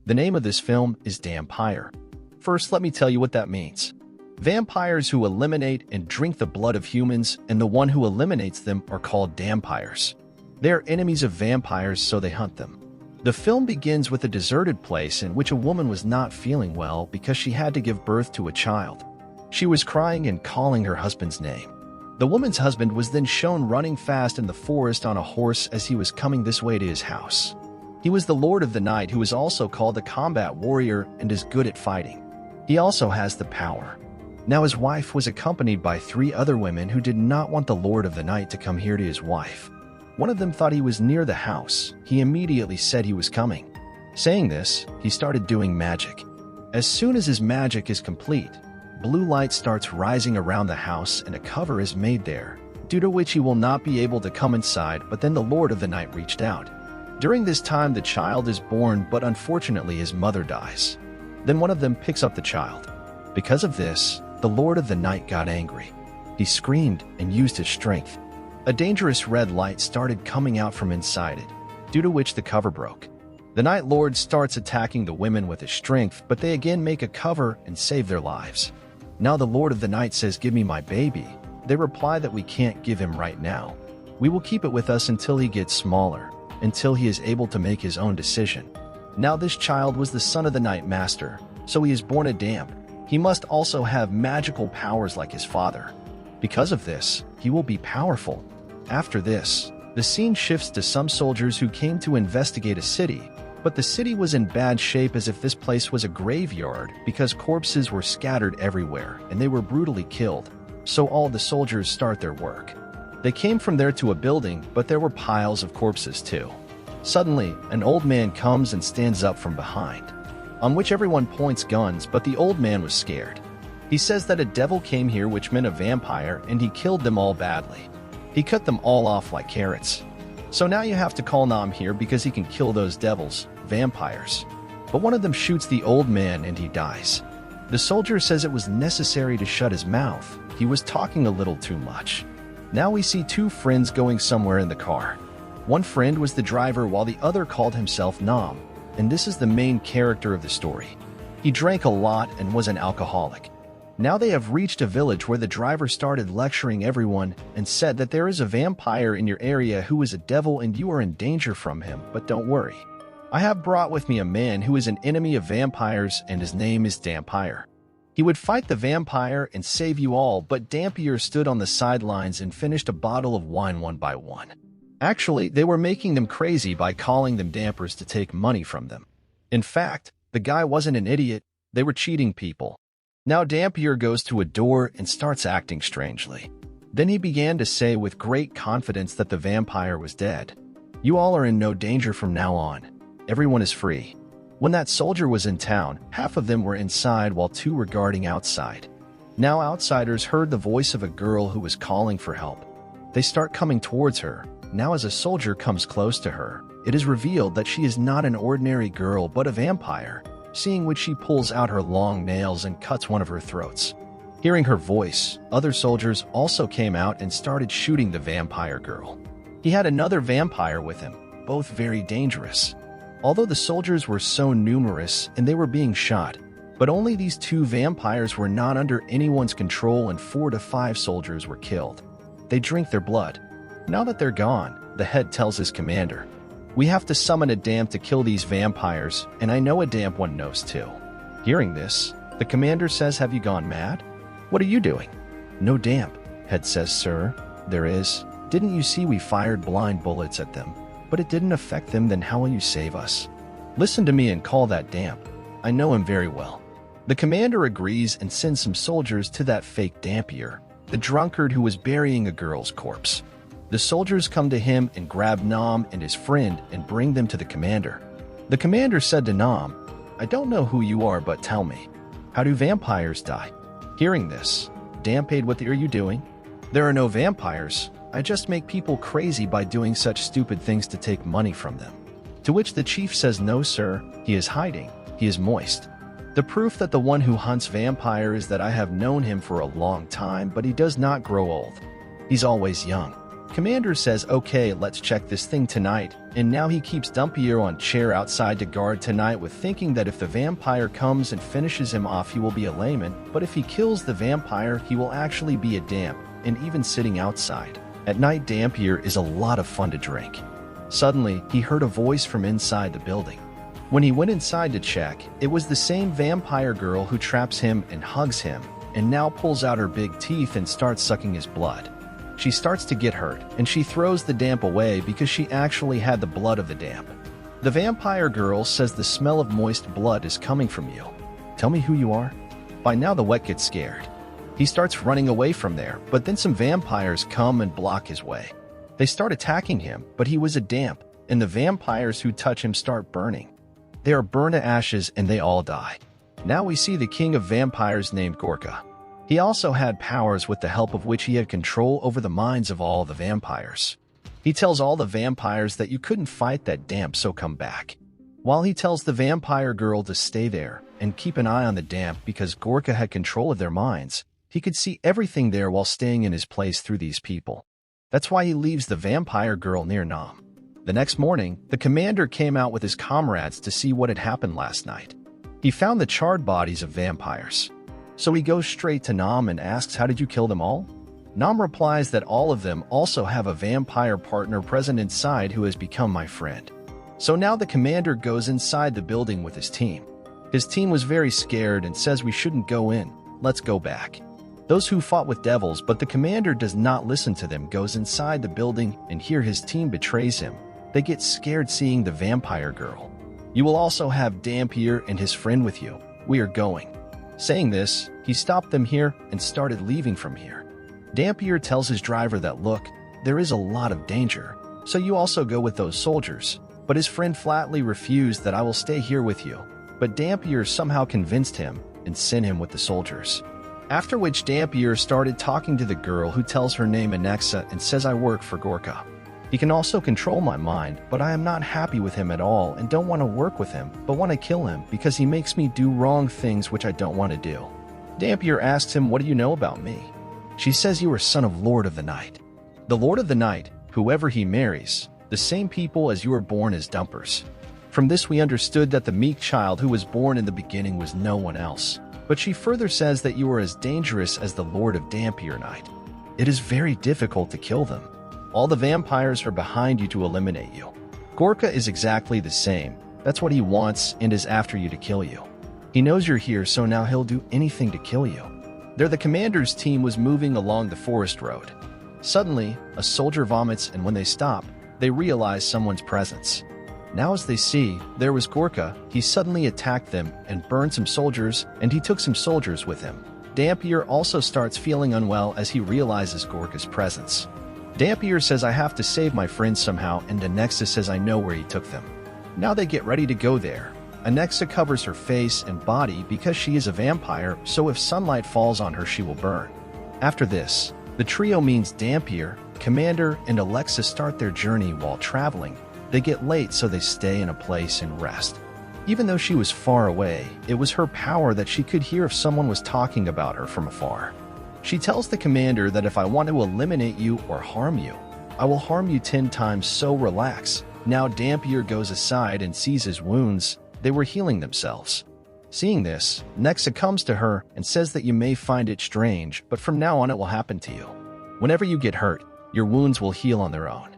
The name of this film is Dampire. First, let me tell you what that means. Vampires who eliminate and drink the blood of humans, and the one who eliminates them are called dampires. They are enemies of vampires, so they hunt them. The film begins with a deserted place in which a woman was not feeling well because she had to give birth to a child. She was crying and calling her husband's name. The woman's husband was then shown running fast in the forest on a horse as he was coming this way to his house. He was the Lord of the Night, who is also called a combat warrior and is good at fighting. He also has the power. Now his wife was accompanied by 3 other women who did not want the Lord of the Night to come here to his wife. One of them thought he was near the house. He immediately said he was coming. Saying this, he started doing magic. As soon as his magic is complete, blue light starts rising around the house and a cover is made there, due to which he will not be able to come inside. But then the Lord of the Night reached out. During this time, the child is born, but unfortunately his mother dies. Then one of them picks up the child. Because of this, the Lord of the Night got angry. He screamed and used his strength. A dangerous red light started coming out from inside it, due to which the cover broke. The Night Lord starts attacking the women with his strength, but they again make a cover and save their lives. Now the Lord of the Night says, "Give me my baby." They reply that we can't give him right now. We will keep it with us until he gets smaller, until he is able to make his own decision. Now this child was the son of the Night Master, so he is born a damp. He must also have magical powers like his father. Because of this, he will be powerful. After this, the scene shifts to some soldiers who came to investigate a city, but the city was in bad shape as if this place was a graveyard because corpses were scattered everywhere and they were brutally killed. So all the soldiers start their work. They came from there to a building, but there were piles of corpses too. Suddenly, an old man comes and stands up from behind, on which everyone points guns, but the old man was scared. He says that a devil came here, which meant a vampire, and he killed them all badly. He cut them all off like carrots. So now you have to call Nam here because he can kill those devils, vampires. But one of them shoots the old man and he dies. The soldier says it was necessary to shut his mouth. He was talking a little too much. Now we see 2 friends going somewhere in the car. One friend was the driver while the other called himself Nam, and this is the main character of the story. He drank a lot and was an alcoholic. Now they have reached a village where the driver started lecturing everyone and said that there is a vampire in your area who is a devil and you are in danger from him, but don't worry. I have brought with me a man who is an enemy of vampires and his name is Dampire. He would fight the vampire and save you all, but Dampier stood on the sidelines and finished a bottle of wine one by one. Actually, they were making them crazy by calling them dampers to take money from them. In fact, the guy wasn't an idiot, they were cheating people. Now Dampier goes to a door and starts acting strangely. Then he began to say with great confidence that the vampire was dead. You all are in no danger from now on. Everyone is free. When that soldier was in town, half of them were inside while 2 were guarding outside. Now outsiders heard the voice of a girl who was calling for help. They start coming towards her. Now as a soldier comes close to her, it is revealed that she is not an ordinary girl but a vampire, seeing which she pulls out her long nails and cuts one of her throats. Hearing her voice, other soldiers also came out and started shooting the vampire girl. He had another vampire with him, both very dangerous. Although the soldiers were so numerous and they were being shot, but only these 2 vampires were not under anyone's control and 4 to 5 soldiers were killed. They drink their blood. Now that they're gone, the head tells his commander, "We have to summon a damp to kill these vampires, and I know a damp one knows too." Hearing this, the commander says, "Have you gone mad? What are you doing?" "No damp," head says, "Sir, there is. Didn't you see we fired blind bullets at them? But it didn't affect them, then how will you save us? Listen to me and call that damp. I know him very well." The commander agrees and sends some soldiers to that fake Dampier, the drunkard who was burying a girl's corpse. The soldiers come to him and grab Nam and his friend and bring them to the commander. The commander said to Nam, "I don't know who you are, but tell me, how do vampires die?" Hearing this, Dampade, "What are you doing? There are no vampires. I just make people crazy by doing such stupid things to take money from them." To which the chief says, "No, sir, he is hiding. He is moist. The proof that the one who hunts vampires is that I have known him for a long time, but he does not grow old. He's always young. Commander says, okay, let's check this thing tonight, and now he keeps Dampier on chair outside to guard tonight with thinking that if the vampire comes and finishes him off he will be a layman, but if he kills the vampire he will actually be a damp, and even sitting outside. At night Dampier is a lot of fun to drink. Suddenly, he heard a voice from inside the building. When he went inside to check, it was the same vampire girl who traps him and hugs him, and now pulls out her big teeth and starts sucking his blood. She starts to get hurt, and she throws the damp away because she actually had the blood of the damp. The vampire girl says the smell of moist blood is coming from you. Tell me who you are? By now the wet gets scared. He starts running away from there, but then some vampires come and block his way. They start attacking him, but he was a damp, and the vampires who touch him start burning. They are burned to ashes and they all die. Now we see the king of vampires named Gorka. He also had powers with the help of which he had control over the minds of all the vampires. He tells all the vampires that you couldn't fight that damp, so come back. While he tells the vampire girl to stay there and keep an eye on the damp because Gorka had control of their minds, he could see everything there while staying in his place through these people. That's why he leaves the vampire girl near Nam. The next morning, the commander came out with his comrades to see what had happened last night. He found the charred bodies of vampires. So he goes straight to Nam and asks, how did you kill them all? Nam replies that all of them also have a vampire partner present inside who has become my friend. So now the commander goes inside the building with his team. His team was very scared and says we shouldn't go in, let's go back. Those who fought with devils, but the commander does not listen to them, goes inside the building and here his team betrays him. They get scared seeing the vampire girl. You will also have Dampier and his friend with you. We are going. Saying this, he stopped them here and started leaving from here. Dampier tells his driver that, look, there is a lot of danger, so you also go with those soldiers. But his friend flatly refused that I will stay here with you. But Dampier somehow convinced him and sent him with the soldiers. After which Dampier started talking to the girl who tells her name Anexa and says I work for Gorka. He can also control my mind, but I am not happy with him at all and don't want to work with him, but want to kill him because he makes me do wrong things which I don't want to do. Dampier asks him, what do you know about me? She says you are son of Lord of the Night. The Lord of the Night, whoever he marries, the same people as you were born as dumpers. From this we understood that the meek child who was born in the beginning was no one else. But she further says that you are as dangerous as the Lord of Dampier Night. It is very difficult to kill them. All the vampires are behind you to eliminate you. Gorka is exactly the same. That's what he wants and is after you to kill you. He knows you're here, so now he'll do anything to kill you. There the commander's team was moving along the forest road. Suddenly, a soldier vomits and when they stop, they realize someone's presence. Now as they see, there was Gorka, he suddenly attacked them and burned some soldiers, and he took some soldiers with him. Dampier also starts feeling unwell as he realizes Gorka's presence. Dampier says I have to save my friends somehow, and Anexa says I know where he took them. Now they get ready to go there. Anexa covers her face and body because she is a vampire, so if sunlight falls on her she will burn. After this, the trio means Dampier, Commander, and Alexa start their journey while traveling. They get late so they stay in a place and rest. Even though she was far away, it was her power that she could hear if someone was talking about her from afar. She tells the commander that if I want to eliminate you or harm you, I will harm you 10 times, so relax. Now Dampier goes aside and sees his wounds. They were healing themselves. Seeing this, Nexa comes to her and says that you may find it strange, but from now on it will happen to you. Whenever you get hurt, your wounds will heal on their own.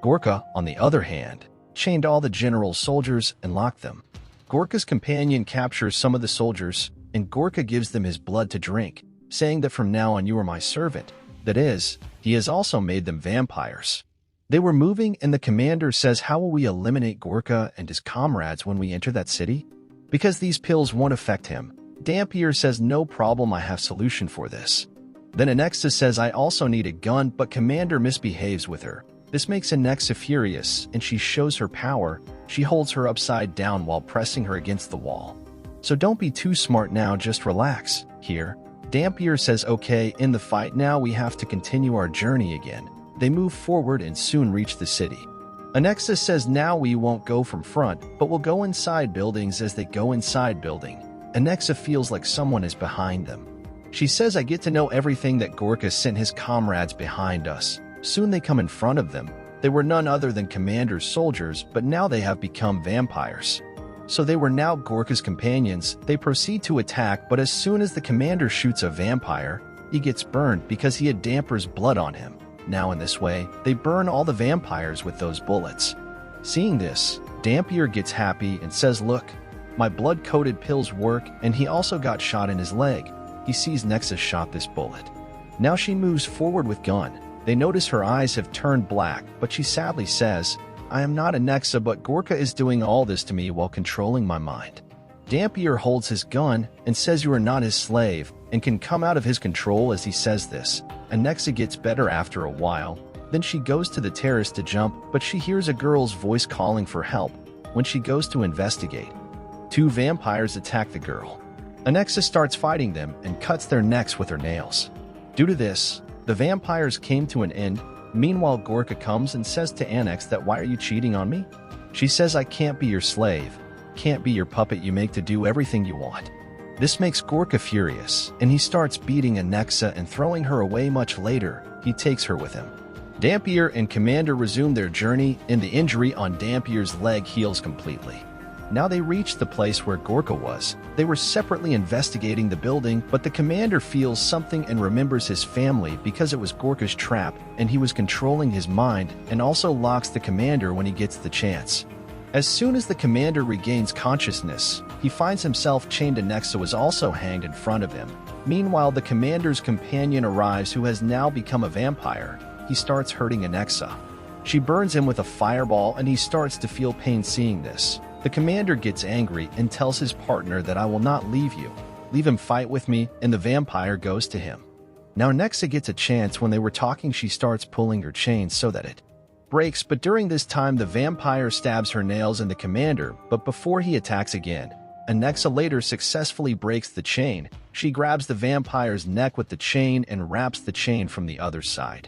Gorka, on the other hand, chained all the general's soldiers and locked them. Gorka's companion captures some of the soldiers, and Gorka gives them his blood to drink, saying that from now on you are my servant. That is, he has also made them vampires. They were moving and the commander says, how will we eliminate Gorka and his comrades when we enter that city? Because these pills won't affect him. Dampier says no problem, I have solution for this. Then Anexa says I also need a gun, but commander misbehaves with her. This makes Anexa furious and she shows her power. She holds her upside down while pressing her against the wall. So don't be too smart now, just relax. Here, Dampier says okay, in the fight now we have to continue our journey again. They move forward and soon reach the city. Anexa says now we won't go from front, but we'll go inside buildings. As they go inside building, Anexa feels like someone is behind them. She says I get to know everything that Gorka sent his comrades behind us. Soon they come in front of them. They were none other than Commander's soldiers, but now they have become vampires. So they were now Gorka's companions. They proceed to attack, but as soon as the Commander shoots a vampire, he gets burned because he had Dampier's blood on him. Now in this way, they burn all the vampires with those bullets. Seeing this, Dampier gets happy and says, "Look, my blood-coated pills work," and he also got shot in his leg. He sees Nexa shot this bullet. Now she moves forward with gun. They notice her eyes have turned black, but she sadly says, "I am not a Nexa, but Gorka is doing all this to me while controlling my mind." Dampier holds his gun and says you are not his slave and can come out of his control as he says this. And Nexa gets better after a while. Then she goes to the terrace to jump, but she hears a girl's voice calling for help. When she goes to investigate, 2 vampires attack the girl. Anexa starts fighting them and cuts their necks with her nails. Due to this, the vampires came to an end. Meanwhile, Gorka comes and says to Annex that, "Why are you cheating on me?" She says, "I can't be your slave, can't be your puppet you make to do everything you want." This makes Gorka furious, and he starts beating Anexa and throwing her away. Much later, he takes her with him. Dampier and Commander resume their journey, and the injury on Dampier's leg heals completely. Now they reach the place where Gorka was. They were separately investigating the building, but the Commander feels something and remembers his family because it was Gorka's trap, and he was controlling his mind, and also locks the Commander when he gets the chance. As soon as the Commander regains consciousness, he finds himself chained to Nexa was also hanged in front of him. Meanwhile, the Commander's companion arrives who has now become a vampire. He starts hurting Anexa. She burns him with a fireball and he starts to feel pain seeing this. The Commander gets angry and tells his partner that "I will not leave you. Leave him fight with me," and the vampire goes to him. Now Nexa gets a chance. When they were talking, she starts pulling her chain so that it breaks, but during this time the vampire stabs her nails in the Commander, but before he attacks again, Anexa later successfully breaks the chain. She grabs the vampire's neck with the chain and wraps the chain from the other side.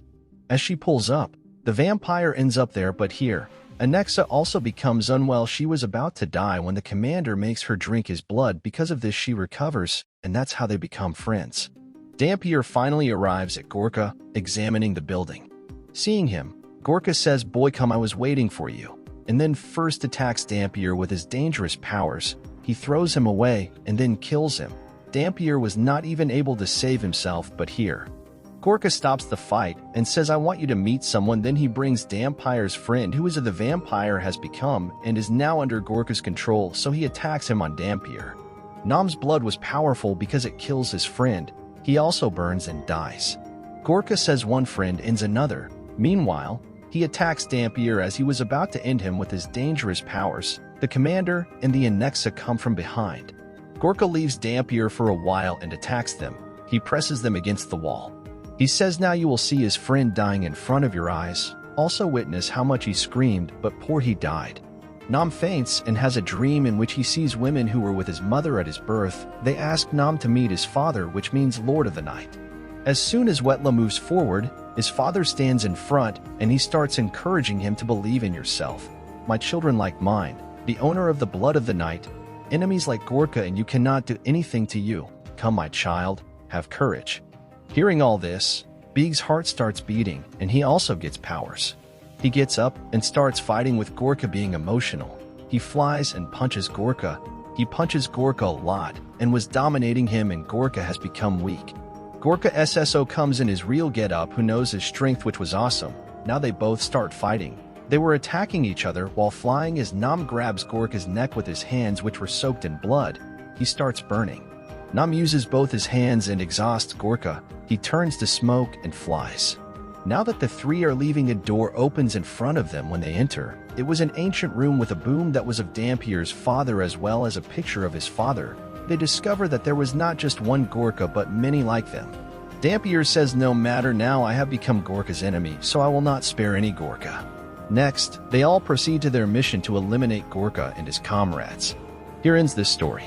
As she pulls up, the vampire ends up there, but here, Anexa also becomes unwell. She was about to die when the Commander makes her drink his blood. Because of this, she recovers, and that's how they become friends. Dampier finally arrives at Gorka, examining the building. Seeing him, Gorka says, "Boy, come, I was waiting for you," and then first attacks Dampier with his dangerous powers. He throws him away and then kills him. Dampier was not even able to save himself, but here, Gorka stops the fight and says, "I want you to meet someone." Then he brings Dampier's friend, who is the vampire has become and is now under Gorka's control, so he attacks him on Dampier. Nam's blood was powerful because it kills his friend. He also burns and dies. Gorka says one friend ends another. Meanwhile, he attacks Dampier as he was about to end him with his dangerous powers. The Commander and the Anexa come from behind. Gorka leaves Dampier for a while and attacks them. He presses them against the wall. He says, "Now you will see his friend dying in front of your eyes." Also witness how much he screamed, but poor he died. Nam faints and has a dream in which he sees women who were with his mother at his birth. They ask Nam to meet his father, which means Lord of the Night. As soon as Wetla moves forward, his father stands in front and he starts encouraging him to believe in yourself. "My children like mine, the owner of the blood of the night, enemies like Gorka, and you cannot do anything to you. Come, my child, have courage." Hearing all this, Big's heart starts beating and he also gets powers. He gets up and starts fighting with Gorka, being emotional. He flies and punches Gorka. He punches Gorka a lot and was dominating him, and Gorka has become weak. Gorka SSO comes in his real get-up, who knows his strength, which was awesome. Now they both start fighting. They were attacking each other while flying as Nam grabs Gorka's neck with his hands, which were soaked in blood. He starts burning. Nam uses both his hands and exhausts Gorka. He turns to smoke and flies. Now that the three are leaving, a door opens in front of them when they enter. It was an ancient room with a boom that was of Dampier's father, as well as a picture of his father. They discover that there was not just one Gorka, but many like them. Dampier says, "No matter, now I have become Gorka's enemy, so I will not spare any Gorka." Next, they all proceed to their mission to eliminate Gorka and his comrades. Here ends this story.